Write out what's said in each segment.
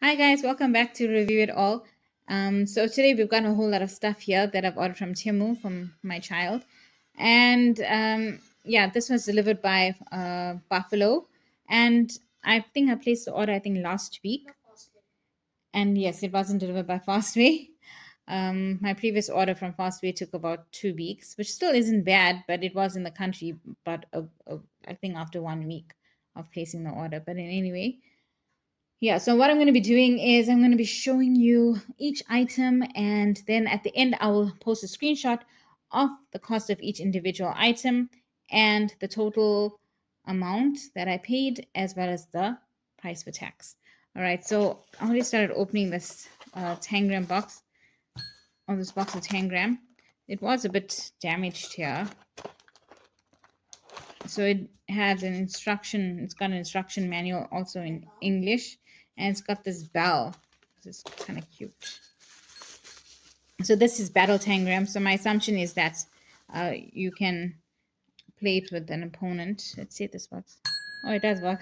Hi guys, welcome back to Review It All. So today we've got a whole lot of stuff here that I've ordered from TEMU from my child. And yeah, this was delivered by Buffalo. And I think I placed the order, last week. And yes, it wasn't delivered by Fastway. My previous order from Fastway took about 2 weeks, which still isn't bad, but it was in the country, but I think after 1 week of placing the order. But in anyway, yeah, so what I'm going to be doing is I'm going to be showing you each item, and then at the end, I will post a screenshot of the cost of each individual item and the total amount that I paid, as well as the price for tax. All right, so I already started opening this Tangram box, or this box of Tangram. It was a bit damaged here. So it has an instruction, it's got an instruction manual also in English, and it's got this bell. This is kind of cute. So this is Battle Tangram. So my assumption is that you can play it with an opponent. Let's see if this works. Oh, it does work.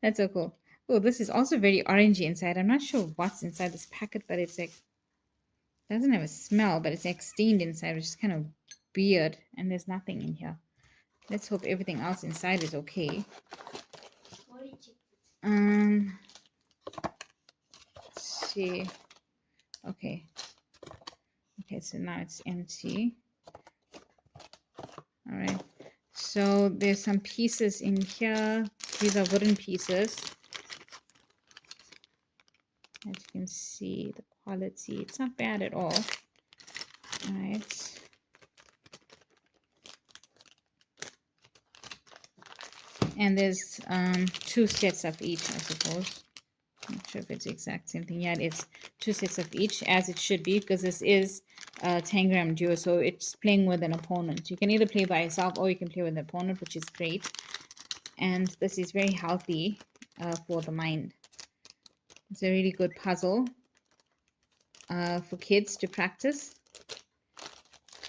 That's so cool. Oh, this is also very orangey inside. I'm not sure what's inside this packet, but it's like, doesn't have a smell, but it's like steamed inside, which is kind of weird. And there's nothing in here. Let's hope everything else inside is okay. Let's see. Okay, so now it's empty. All right, so there's some pieces in here. These are wooden pieces. As you can see, the quality, it's not bad at all. All right. And there's 2 sets of each, I suppose. I'm not sure if it's the exact same thing. Yeah, it's 2 sets of each, as it should be, because this is Tangram Duo, so it's playing with an opponent. You can either play by yourself or you can play with an opponent, which is great. And this is very healthy for the mind. It's a really good puzzle for kids to practice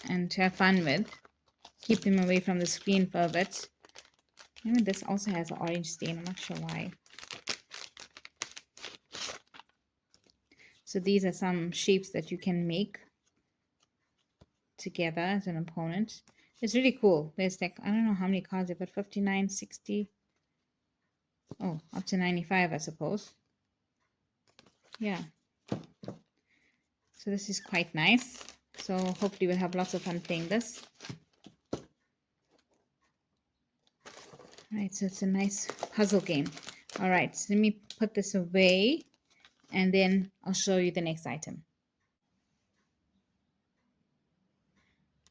and to have fun with. Keep them away from the screen for a bit. Maybe this also has an orange stain. I'm not sure why. So these are some shapes that you can make together as an opponent. It's really cool. There's like, I don't know how many cards, but 59, 60. Oh, up to 95, I suppose. Yeah. So this is quite nice. So hopefully we'll have lots of fun playing this. All right, so it's a nice puzzle game. All right, so let me put this away, and then I'll show you the next item.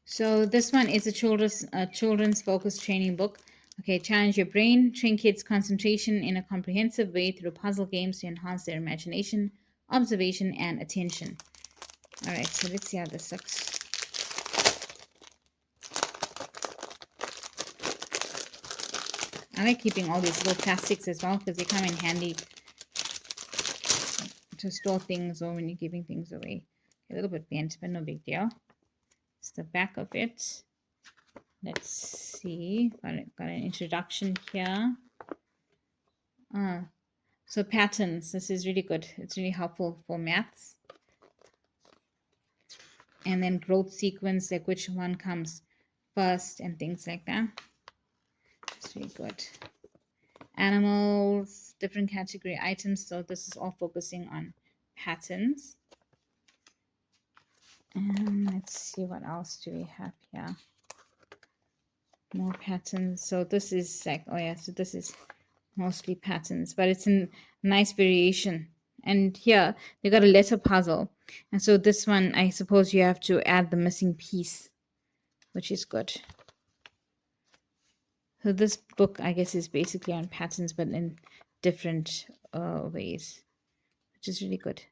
So this one is a children's focused training book. Okay, challenge your brain, train kids' concentration in a comprehensive way through puzzle games to enhance their imagination, observation, and attention. All right, so let's see how this looks. I like keeping all these little plastics as well because they come in handy to store things or when you're giving things away. A little bit bent, but no big deal. It's the back of it. Let's see. Got an introduction here. So patterns. This is really good. It's really helpful for maths. And then growth sequence, like which one comes first and things like that. It's really good. Animals, different category items. So this is all focusing on patterns. And let's see what else do we have here. More patterns. So this is like, oh yeah, so this is mostly patterns, but it's a nice variation. And here they got a letter puzzle, and so this one, I suppose you have to add the missing piece, which is good. So this book, I guess, is basically on patterns, but in different ways, which is really good.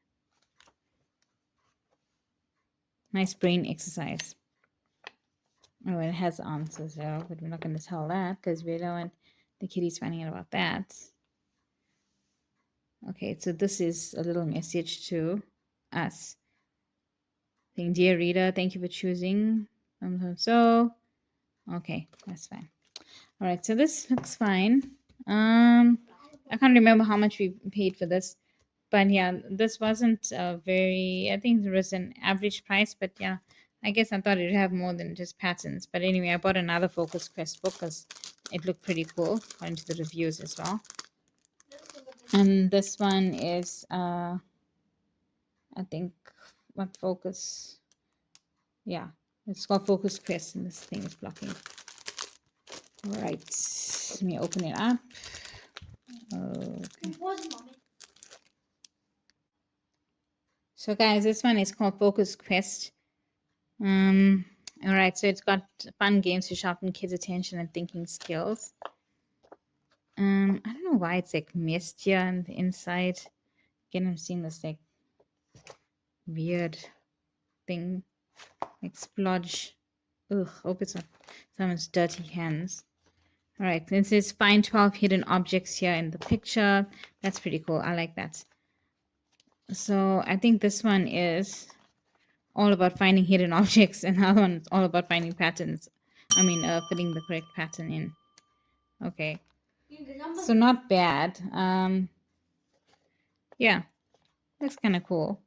Nice brain exercise. Oh, it has answers though, but we're not going to tell that because we don't want the kiddies finding out about that. Okay, so this is a little message to us. Saying, dear reader, thank you for choosing. So, okay, that's fine. All right, so this looks fine. I can't remember how much we paid for this, But yeah, this wasn't very, I think it was an average price, but yeah, I guess I thought it'd have more than just patterns. But anyway, I bought another Focus Quest book because it looked pretty cool according to the reviews as well. And this one is, I think, what Focus, yeah, it's called Focus Quest, and this thing is blocking. All right, let me open it up. Okay. So guys, this one is called Focus Quest. All right, so it's got fun games to sharpen kids' attention and thinking skills. I don't know why it's like mist here on the inside. Again, I'm seeing this like weird thing, like splodge. Ugh, hope it's not someone's dirty hands. All right, then it says find 12 hidden objects here in the picture. That's pretty cool. I like that. So I think this one is all about finding hidden objects, and the other one is all about finding patterns. I mean, fitting the correct pattern in. Okay, so not bad. Yeah, that's kind of cool.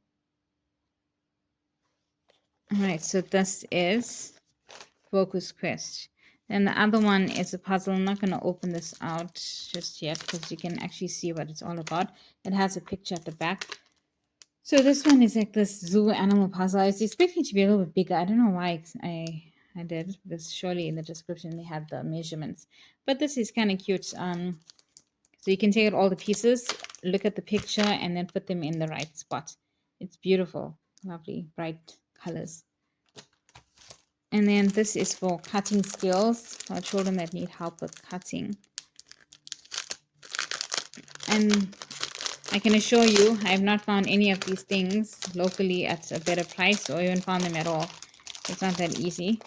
All right, so this is Focus Quest. And the other one is a puzzle. I'm not going to open this out just yet because you can actually see what it's all about. It has a picture at the back. So this one is like this zoo animal puzzle. I was expecting it to be a little bit bigger. I don't know why I did, because surely in the description they had the measurements. But this is kind of cute. So you can take out all the pieces, look at the picture, and then put them in the right spot. It's beautiful, lovely, bright colors. And then this is for cutting skills for children that need help with cutting. And I can assure you, I have not found any of these things locally at a better price, or even found them at all. It's not that easy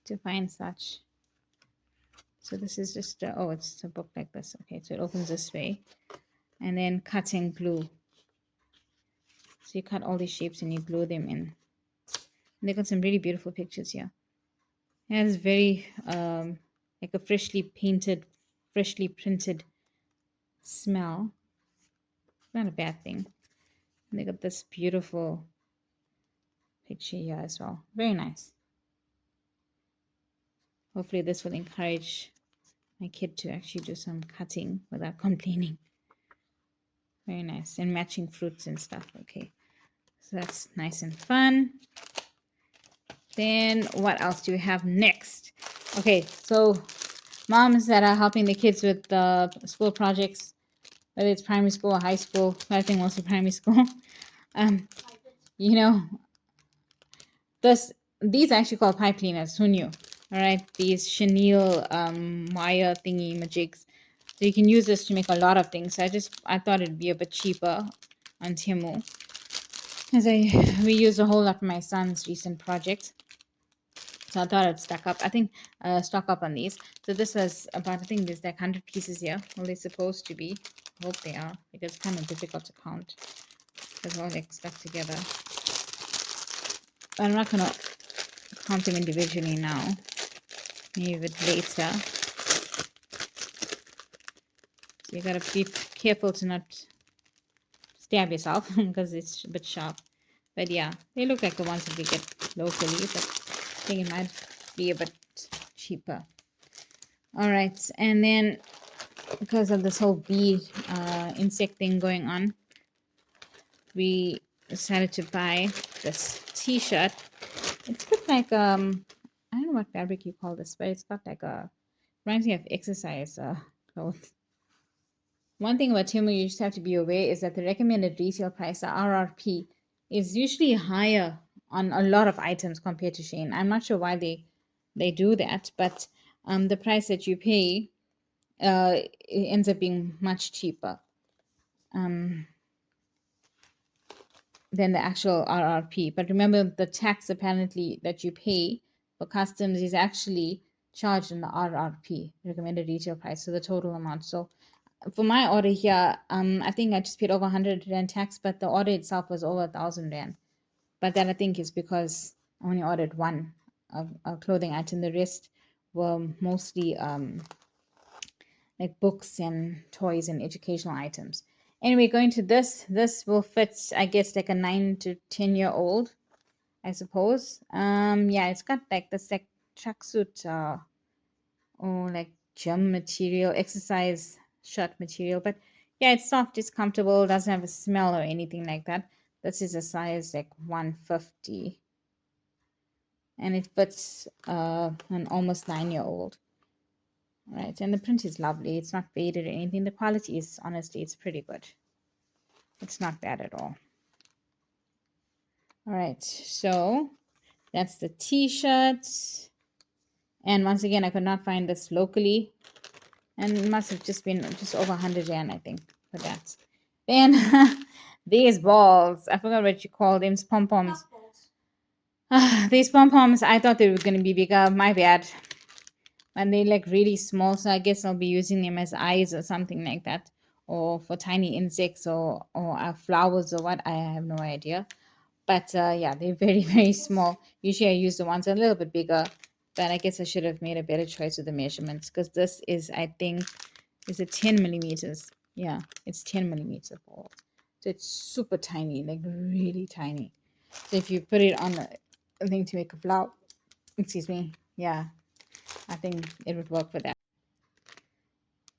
to find such. So this is just, oh, it's a book like this. Okay, so it opens this way. And then cutting glue. So you cut all these shapes and you glue them in. And they got some really beautiful pictures here. It has very, like a freshly painted, freshly printed smell. Not a bad thing. And they got this beautiful picture here as well. Very nice. Hopefully this will encourage my kid to actually do some cutting without complaining. Very nice. And matching fruits and stuff. Okay. So that's nice and fun. Then what else do we have next? Okay, so moms that are helping the kids with the school projects, whether it's primary school or high school, I think mostly primary school. You know, these are actually called pipe cleaners. Who knew? All right, these chenille wire thingy majigs. So you can use this to make a lot of things. I thought it'd be a bit cheaper on TEMU, because we used a whole lot for my son's recent project. So I thought I'd stock up on these. So this was about, I think there's like 100 pieces here. Well, they're supposed to be. I hope they are, because it's kind of difficult to count. Because all like stuck together. But I'm not going to count them individually now. Maybe a bit later. So you got to be careful to not stab yourself because it's a bit sharp. But yeah, they look like the ones that we get locally, but I think it might be a bit cheaper. All right, and then because of this whole bee insect thing going on, we decided to buy this t-shirt. It's got like I don't know what fabric you call this, but it's got like reminds me of exercise clothes. One thing about TEMU you just have to be aware is that the recommended retail price, the RRP, is usually higher on a lot of items compared to Shein. I'm not sure why they do that, but the price that you pay it ends up being much cheaper than the actual RRP. But remember, the tax apparently that you pay for customs is actually charged in the RRP, recommended retail price, so the total amount. So for my order here, I think I just paid over 100 Rand tax, but the order itself was over 1,000 Rand. But that I think is because I only ordered one of clothing item. The rest were mostly like books and toys and educational items. Anyway, going to this will fit, I guess, like a 9 to 10-year-old, I suppose. Yeah, it's got like this like tracksuit or like gym material, exercise shirt material, but yeah, it's soft, it's comfortable, doesn't have a smell or anything like that. This is a size like 150, and it fits an almost 9-year-old. Right, and the print is lovely. It's not faded or anything. The quality is, honestly, it's pretty good. It's not bad at all. All right, so that's the t-shirt. And once again, I could not find this locally, and it must have just been just over 100 yen, I think, for that. Then these balls, I forgot what you call them, pom-poms. These pom-poms, I thought they were going to be bigger. My bad. And they're like really small, so I guess I'll be using them as eyes or something like that, or for tiny insects or flowers or what. I have no idea. But yeah, they're very very small. Usually I use the ones a little bit bigger, but I guess I should have made a better choice with the measurements, because this is, I think, is it 10 millimeters. Yeah, it's 10 millimeter ball, so it's super tiny, like really tiny. So if you put it on a thing to make a flower, excuse me, yeah, I think it would work for that.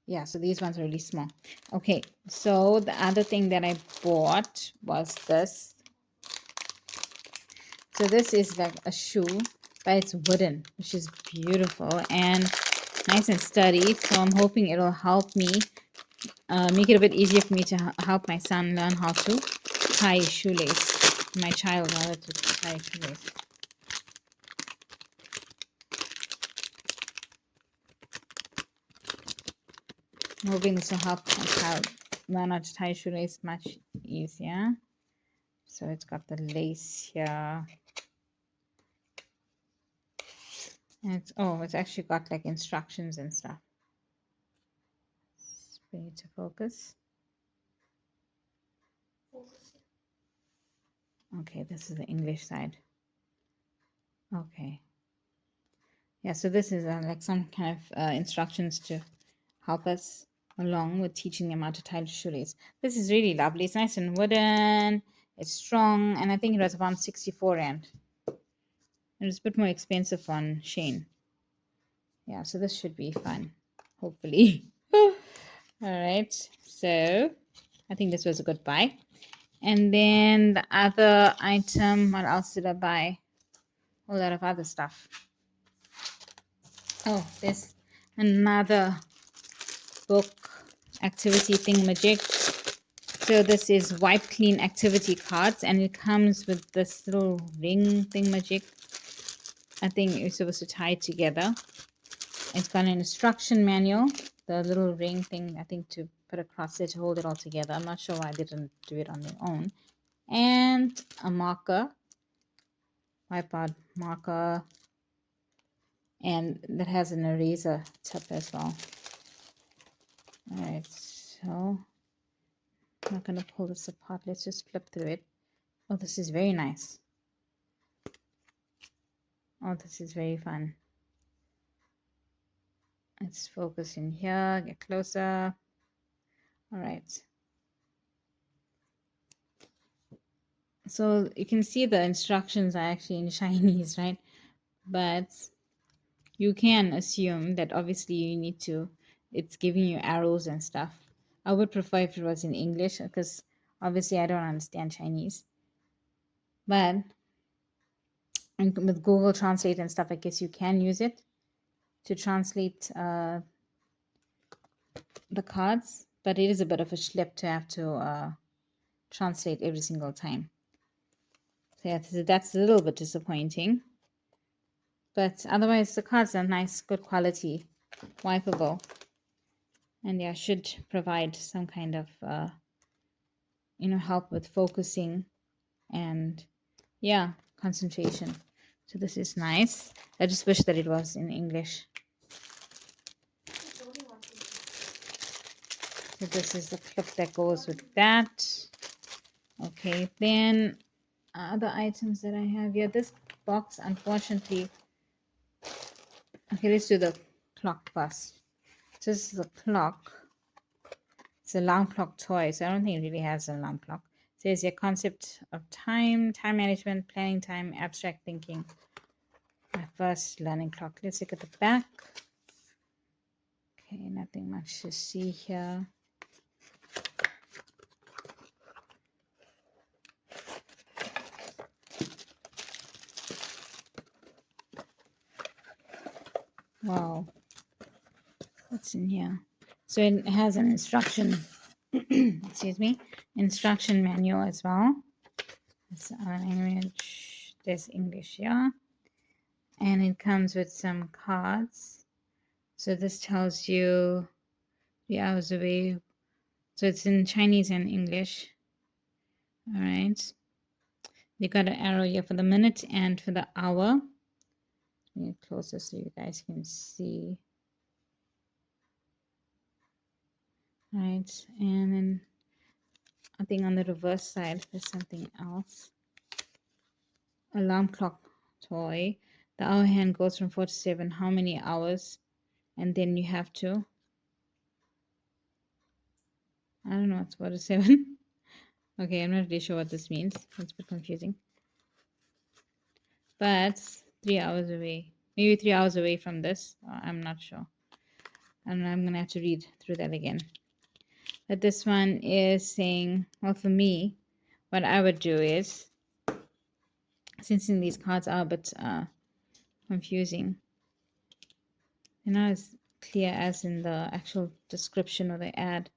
Yeah, so these ones are really small. Okay, so the other thing that I bought was this. So this is like a shoe, but it's wooden, which is beautiful and nice and sturdy. So I'm hoping it'll help me make it a bit easier for me to help my son learn how to tie a shoelace. My child rather, to tie a shoelace. I'm hoping this will help my child learn how to tie a shoelace much easier. So it's got the lace here. And it's actually got like instructions and stuff. Spray to focus. Okay, this is the English side. Okay. Yeah, so this is like some kind of instructions to help us along with teaching them how to tie the shoelace. This is really lovely. It's nice and wooden. It's strong, and I think it was around 64 rand. It was a bit more expensive on Shane. Yeah, so this should be fun, hopefully. All right, so I think this was a good buy. And then the other item, what else did I buy? A lot of other stuff. Oh, there's another book activity thingamajig. So this is wipe clean activity cards, and it comes with this little ring thingamajig. I think you're supposed to tie it together. It's got an instruction manual, the little ring thing, I think, to put across it to hold it all together. I'm not sure why I didn't do it on their own. And a marker, whiteboard marker, and that has an eraser tip as well. All right, so I'm not going to pull this apart. Let's just flip through it. Oh, this is very nice. Oh, this is very fun. Let's focus in here, get closer. All right. So you can see the instructions are actually in Chinese, right? But you can assume that obviously you need to, it's giving you arrows and stuff. I would prefer if it was in English, because obviously I don't understand Chinese. But with Google Translate and stuff, I guess you can use it to translate the cards, but it is a bit of a schlep to have to translate every single time. So yeah, that's a little bit disappointing. But otherwise, the cards are nice, good quality, wipeable. And yeah, should provide some kind of, help with focusing and, yeah, concentration. So this is nice. I just wish that it was in English. So this is the clip that goes with that. Okay, then other items that I have here. This box, unfortunately. Okay, let's do the clock first. This is the clock. It's an alarm clock toy, so I don't think it really has an alarm clock. It says your concept of time, time management, planning time, abstract thinking. My first learning clock. Let's look at the back. Okay, nothing much to see here. Wow, what's in here? So it has an instruction, excuse me, instruction manual as well. It's our language. There's English here, and it comes with some cards. So this tells you the hours away. So it's in Chinese and English. All right. You got an arrow here for the minute and for the hour. Let me get closer so you guys can see. Right, and then I think on the reverse side there's something else. Alarm clock toy. The hour hand goes from 4 to 7. How many hours? And then you have to, I don't know, it's 4 to 7. Okay, I'm not really sure what this means. It's a bit confusing. But 3 hours away. Maybe 3 hours away from this. I'm not sure. And I'm going to have to read through that again. But this one is saying, well, for me, what I would do is, since these cards are a bit confusing, they're not as clear as in the actual description or the ad.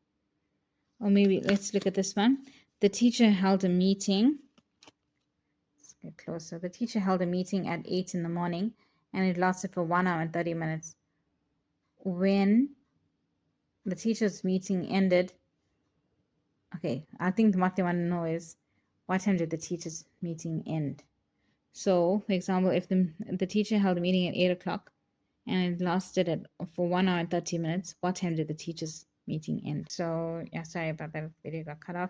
Or maybe let's look at this one. The teacher held a meeting. Let's get closer. The teacher held a meeting at 8 in the morning, and it lasted for 1 hour and 30 minutes. When the teacher's meeting ended, okay, I think what they want to know is, what time did the teacher's meeting end? So, for example, if the teacher held a meeting at 8 o'clock and it lasted for 1 hour and 30 minutes, what time did the teacher's meeting end? So, yeah, sorry about that, video got cut off.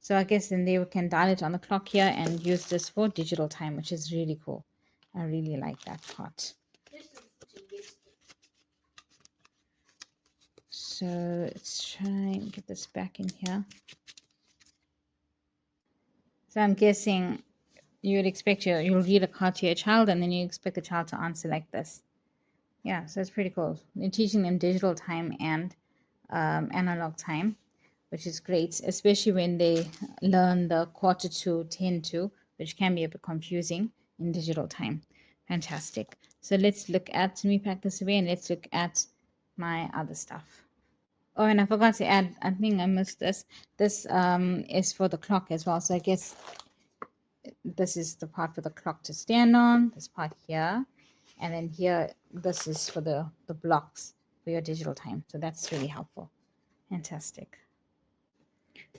So I guess then they can dial it on the clock here and use this for digital time, which is really cool. I really like that part. So let's try and get this back in here. So I'm guessing you would expect you'll read a card to your child and then you expect the child to answer like this. Yeah, so it's pretty cool. You're teaching them digital time and analog time, which is great, especially when they learn the quarter to 10 to, which can be a bit confusing in digital time. Fantastic. So let's look at, let me pack this away and let's look at my other stuff. Oh, and I forgot to add, I think I missed this. This is for the clock as well. So I guess this is the part for the clock to stand on, this part here. And then here, this is for the blocks for your digital time. So that's really helpful. Fantastic.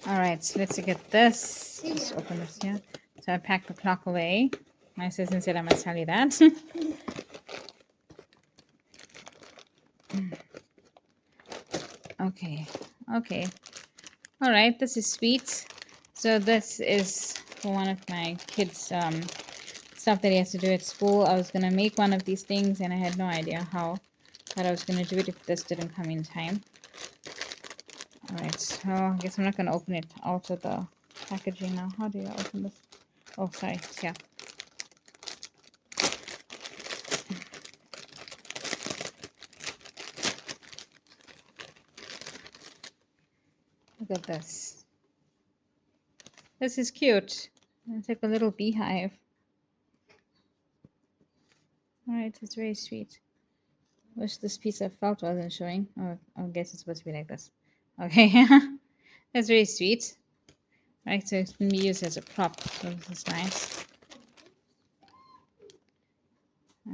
All right, so let's look at this. Let's open this here. So I packed the clock away. My assistant said I must tell you that. Okay. All right, this is sweet. So this is for one of my kids' stuff that he has to do at school. I was going to make one of these things and I had no idea how that I was going to do it if this didn't come in time. All right, so I guess I'm not going to open it out of the packaging now. How do you open this? Oh, sorry. Yeah. Look at this. This is cute. It's like a little beehive. All right, it's very sweet. Wish this piece of felt wasn't showing. Oh, I guess it's supposed to be like this. Okay, that's very sweet. Right, so it can be used as a prop. So this is nice.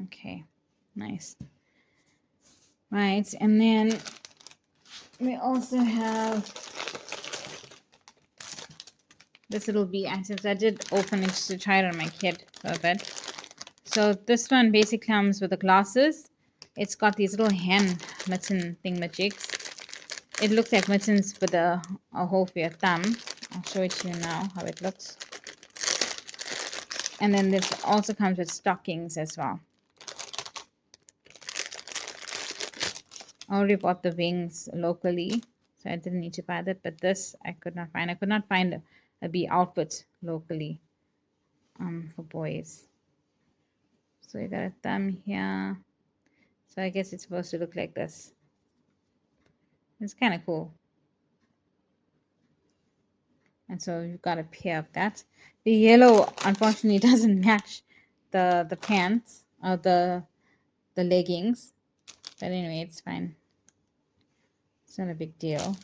Okay, nice. Right, and then we also have this little bee items. I did open it just to try it on my kid for a bit. So this one basically comes with the glasses. It's got these little hand mitten thingamajigs. It looks like mittens with a hole for your thumb. I'll show it to you now how it looks. And then this also comes with stockings as well. I already bought the wings locally, so I didn't need to buy that. But this I could not find. I could not find a bee outfit locally for boys. So you got a thumb here. So I guess it's supposed to look like this. It's kind of cool. And so you've got a pair of that. The yellow unfortunately doesn't match the pants or the leggings. But anyway, it's fine. It's not a big deal.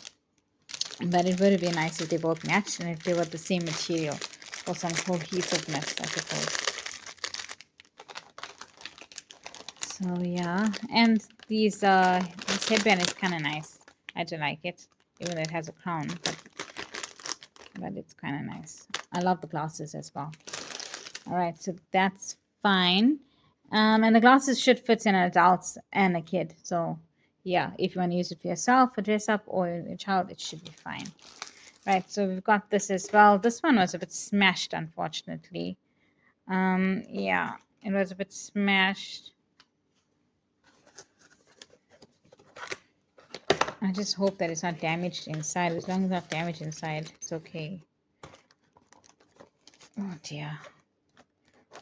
But it would have been nice if they both matched and if they were the same material for some cohesiveness, I suppose. So yeah, and this headband is kind of nice. I do like it, even though it has a crown, but it's kind of nice. I love the glasses as well. All right, so that's fine. And the glasses should fit an adult and a kid. So yeah, if you want to use it for yourself, for dress up, or your child, it should be fine. Right, so we've got this as well. This one was a bit smashed, unfortunately. Yeah, it was a bit smashed. I just hope that it's not damaged inside. As long as it's not damaged inside, it's okay. Oh dear.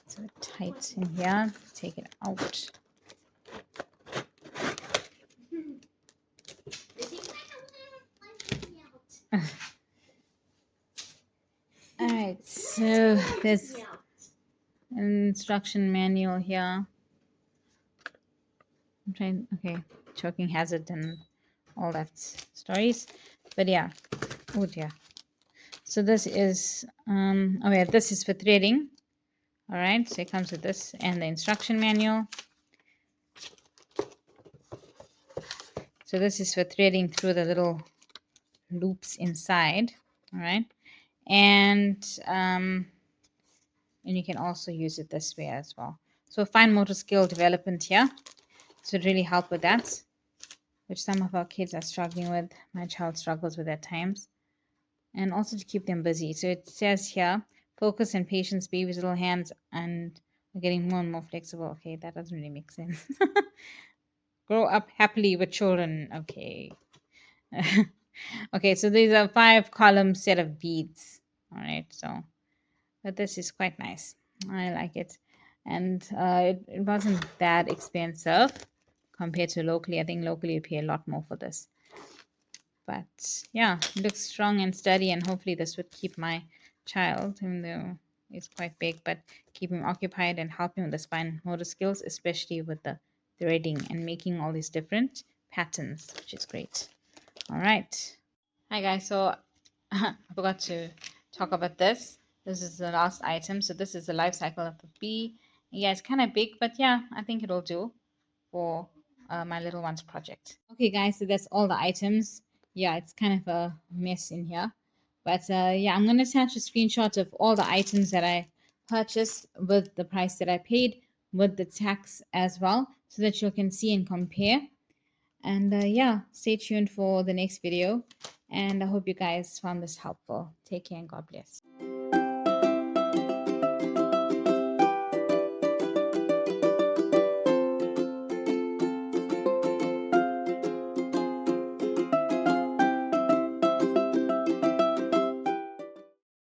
It's a bit tight in here. Take it out. Alright, so there's an instruction manual here. I'm trying, okay, choking hazard and all that stories. But yeah, oh dear. So this is, oh yeah, this is for threading. All right, so it comes with this and the instruction manual. So this is for threading through the little loops inside. All right, and you can also use it this way as well. So fine motor skill development here. So it really help with that, which some of our kids are struggling with. My child struggles with at times. And also to keep them busy. So it says here, focus and patience, baby's little hands, and we're getting more and more flexible. Okay, that doesn't really make sense. Grow up happily with children. Okay. Okay, so these are 5-column set of beads. All right, so, but this is quite nice. I like it. And it wasn't that expensive compared to locally. I think locally you pay a lot more for this. But yeah, it looks strong and steady, and hopefully this would keep my child, even though it's quite big, but keep him occupied and help him with the fine motor skills, especially with the threading and making all these different patterns, which is great. All right. Hi guys, so I forgot to talk about this. This is the last item. So this is the life cycle of the bee. Yeah, it's kind of big, but yeah, I think it'll do for my little one's project. Okay guys, so that's all the items. Yeah, it's kind of a mess in here, but yeah, I'm going to attach a screenshot of all the items that I purchased with the price that I paid with the tax as well, so that you can see and compare. And yeah, stay tuned for the next video, and I hope you guys found this helpful. Take care and God bless.